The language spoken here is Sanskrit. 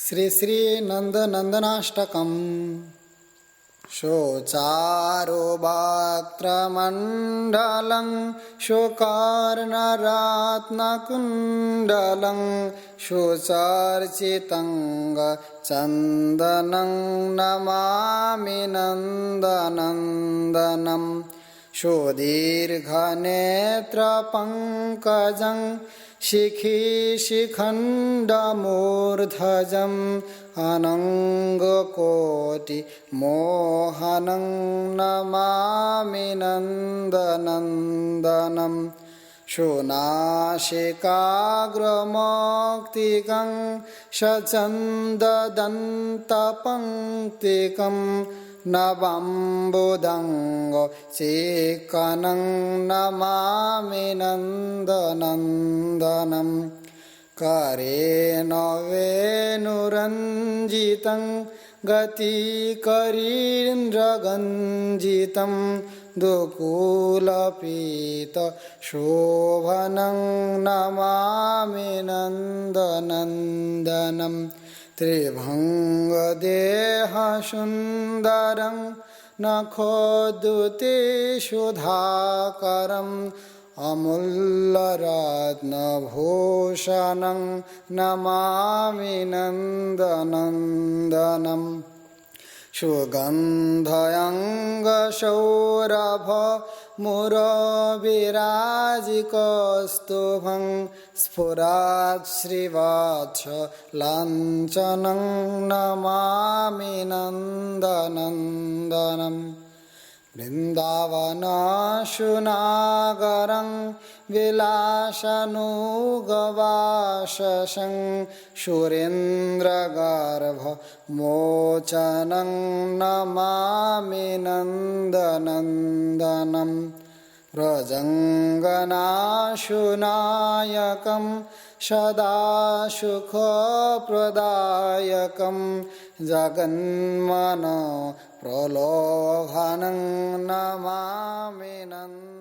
श्री श्री नन्दनन्दनाष्टकम् शोचारो वक्त्रमण्डलं शोकर्णरत्नकुण्डलं शोचर्चितङ्गचन्दनं नमामि नन्दनन्दनं शोदीर्घनेत्रपङ्कजं शिखिशिखण्डमूर्धजम् अनङ्गकोटिमोहनं नमामि नन्दनन्दनं शोनासिकाग्रमौक्तिकं सचन्ददन्तपङ्क्तिकं नवम्बुदङ्गचिक्कणं नमामि नन्दनन्दनं करेण वेणुरञ्जितं गतिकरीन्द्रगञ्जितं दुकूलपीतशोभनं नमामि नन्दनन्दनं त्रिभङ्गदेहसुन्दरं नखोद्युतिसुधाकरम् अमूल्यरत्नभूषणं नमामि नन्दनन्दनं सुगन्धयङ्गसौरभमुरविराजिकौस्तुभं स्फुरत्श्रीवत्सलाञ्छनं नमामि नन्दनन्दनं वृन्दावनसुनागरं विलासनुगवाससं सुरेन्द्रगर्भमोचनं नमामि नन्दनन्दनं व्रजङ्गनाशुनायकं सदा सुखप्रदायकं जगन्मनो प्रलोभनं नमामि नन्दनन्दनं।